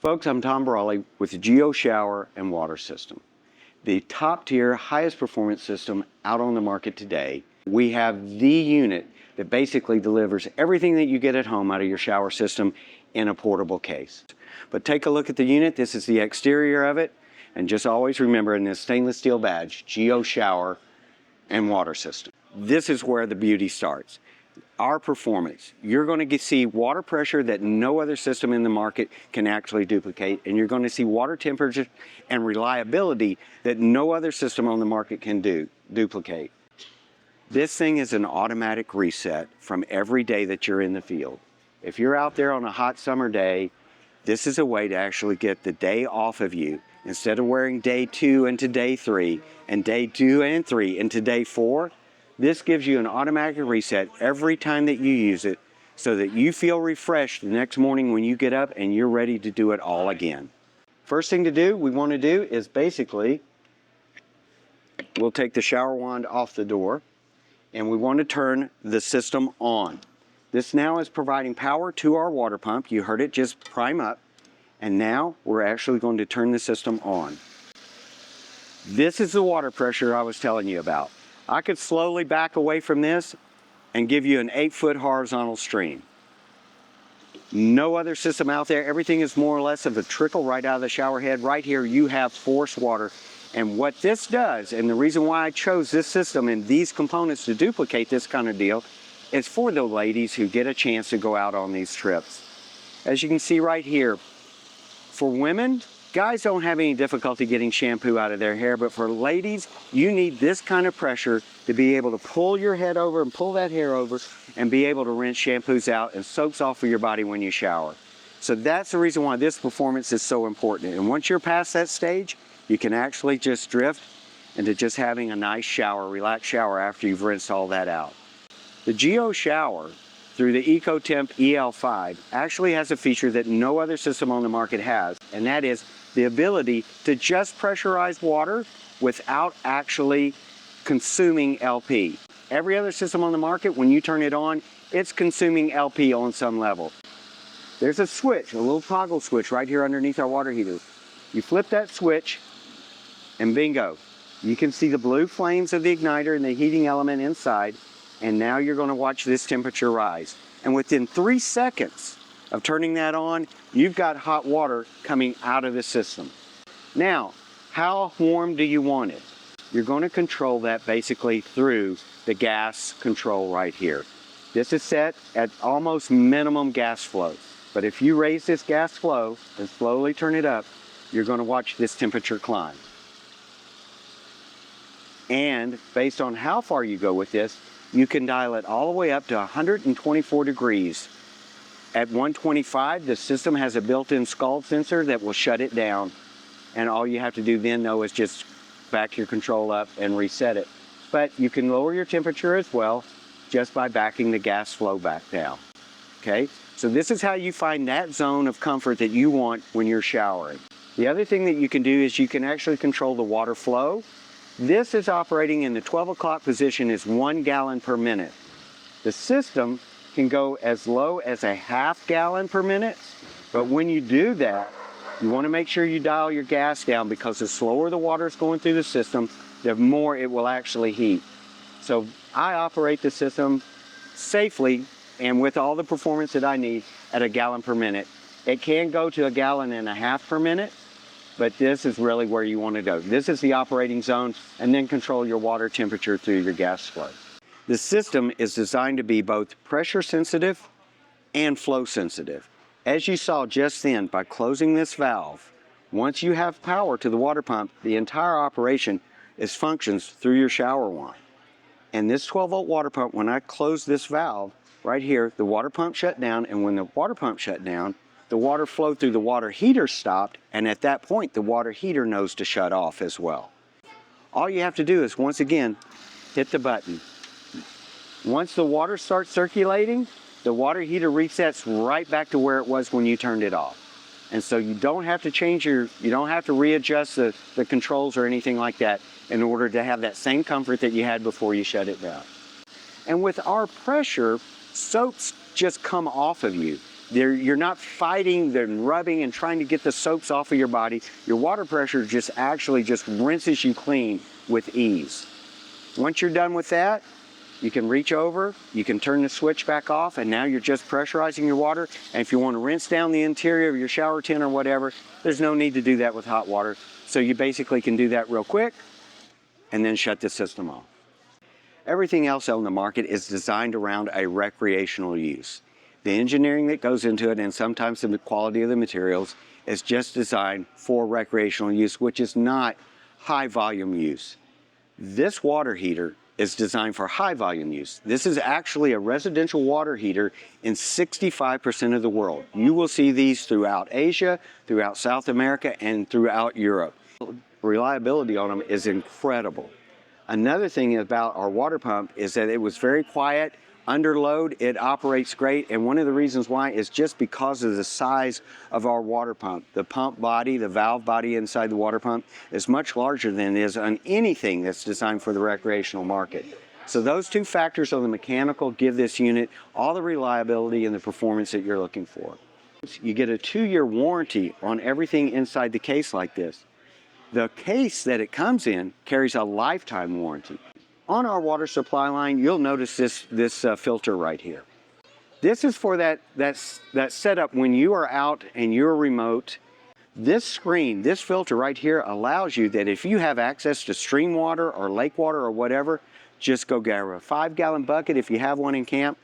Folks, I'm Tom Brawley with the Geo Shower and Water System, the top tier, highest performance system out on the market today. We have the unit that basically delivers everything that you get at home out of your shower system in a portable case. But take a look at the unit. This is the exterior of it. And just always remember, in this stainless steel badge, Geo Shower and Water System. This is where the beauty starts. Our performance. You're going to see water pressure that no other system in the market can actually duplicate, and you're going to see water temperature and reliability that no other system on the market can duplicate. This thing is an automatic reset from every day that you're in the field. If you're out there on a hot summer day, this is a way to actually get the day off of you. Instead of wearing day 2 into day 3 and day 2 and 3 into day 4, this gives you an automatic reset every time that you use it so that you feel refreshed the next morning when you get up and you're ready to do it all again. First thing we want to do is basically, we'll take the shower wand off the door and we want to turn the system on. This now is providing power to our water pump. You heard it just prime up, and now we're actually going to turn the system on. This is the water pressure I was telling you about. I could slowly back away from this and give you an 8-foot horizontal stream. No other system out there. Everything is more or less of a trickle right out of the shower head. Right here you have forced water. And what this does, and the reason why I chose this system and these components to duplicate this kind of deal, is for the ladies who get a chance to go out on these trips. As you can see right here, for women, guys don't have any difficulty getting shampoo out of their hair, but for ladies, you need this kind of pressure to be able to pull your head over and pull that hair over and be able to rinse shampoos out and soaps off of your body when you shower. So that's the reason why this performance is so important. And once you're past that stage, you can actually just drift into just having a nice shower, relaxed shower after you've rinsed all that out. The Geo Shower through the EcoTemp EL5 actually has a feature that no other system on the market has, and that is the ability to just pressurize water without actually consuming LP. Every other system on the market, when you turn it on, it's consuming LP on some level. There's a switch, a little toggle switch right here underneath our water heater. You flip that switch and bingo. You can see the blue flames of the igniter and the heating element inside, and now you're going to watch this temperature rise. And within 3 seconds of turning that on, you've got hot water coming out of the system. Now, how warm do you want it? You're going to control that basically through the gas control right here. This is set at almost minimum gas flow. But if you raise this gas flow and slowly turn it up, you're going to watch this temperature climb. And based on how far you go with this, you can dial it all the way up to 124 degrees. At 125, the system has a built-in scald sensor that will shut it down. And all you have to do then, though, is just back your control up and reset it. But you can lower your temperature as well just by backing the gas flow back down. Okay? So this is how you find that zone of comfort that you want when you're showering. The other thing that you can do is you can actually control the water flow. This is operating in the 12 o'clock position is 1 gallon per minute. The system can go as low as a ½ gallon per minute, but when you do that, you want to make sure you dial your gas down, because the slower the water is going through the system, the more it will actually heat. So I operate the system safely and with all the performance that I need at 1 gallon per minute. It can go to 1.5 gallons per minute, but this is really where you want to go. This is the operating zone, and then control your water temperature through your gas flow. The system is designed to be both pressure sensitive and flow sensitive. As you saw just then, by closing this valve, once you have power to the water pump, the entire operation functions through your shower wand. And this 12-volt water pump, when I closed this valve right here, the water pump shut down, and when the water pump shut down, the water flow through the water heater stopped, and at that point the water heater knows to shut off as well. All you have to do is, once again, hit the button. Once the water starts circulating, the water heater resets right back to where it was when you turned it off. And so you don't have to you don't have to readjust the controls or anything like that in order to have that same comfort that you had before you shut it down. And with our pressure, soaps just come off of you. You're not fighting and rubbing and trying to get the soaps off of your body. Your water pressure just actually just rinses you clean with ease. Once you're done with that, you can reach over, you can turn the switch back off, and now you're just pressurizing your water. And if you want to rinse down the interior of your shower tin or whatever, there's no need to do that with hot water. So you basically can do that real quick and then shut the system off. Everything else on the market is designed around a recreational use. The engineering that goes into it, and sometimes the quality of the materials, is just designed for recreational use, which is not high volume use. This water heater is designed for high volume use. This is actually a residential water heater in 65% of the world. You will see these throughout Asia, throughout South America, and throughout Europe. Reliability on them is incredible. Another thing about our water pump is that it was very quiet. Under load, it operates great, and one of the reasons why is just because of the size of our water pump. The pump body, the valve body inside the water pump, is much larger than it is on anything that's designed for the recreational market. So those two factors on the mechanical give this unit all the reliability and the performance that you're looking for. You get a 2-year warranty on everything inside the case like this. The case that it comes in carries a lifetime warranty. On our water supply line, you'll notice this filter right here. This is for that setup when you are out and you're remote. This screen, this filter right here allows you that if you have access to stream water or lake water or whatever, just go grab a 5-gallon bucket if you have one in camp,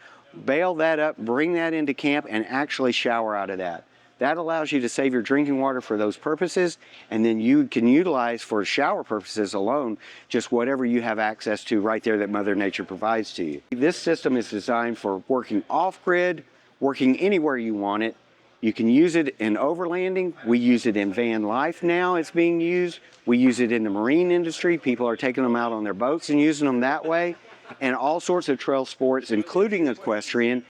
bail that up, bring that into camp, and actually shower out of that. That allows you to save your drinking water for those purposes, and then you can utilize for shower purposes alone just whatever you have access to right there that Mother Nature provides to you. This system is designed for working off-grid, working anywhere you want it. You can use it in overlanding. We use it in van life now. It's being used. We use it in the marine industry. People are taking them out on their boats and using them that way, and all sorts of trail sports, including equestrian.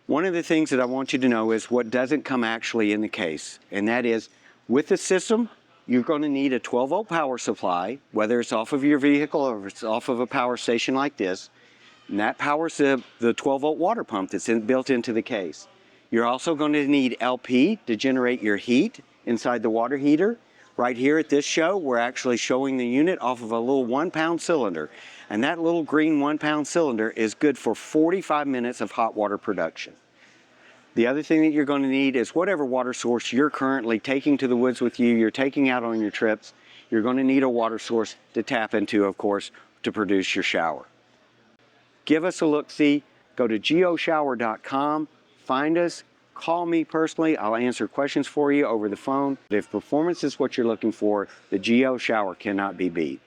One of the things that I want you to know is what doesn't come actually in the case, and that is with the system, you're going to need a 12-volt power supply, whether it's off of your vehicle or if it's off of a power station like this, and that powers the 12-volt water pump that's built into the case. You're also going to need LP to generate your heat inside the water heater. Right here at this show, we're actually showing the unit off of a little 1-pound cylinder. And that little green 1-pound cylinder is good for 45 minutes of hot water production. The other thing that you're going to need is whatever water source you're currently taking to the woods with you, you're taking out on your trips, you're going to need a water source to tap into, of course, to produce your shower. Give us a look-see. Go to geoshower.com, find us, call me personally. I'll answer questions for you over the phone. If performance is what you're looking for, the Geo Shower cannot be beat.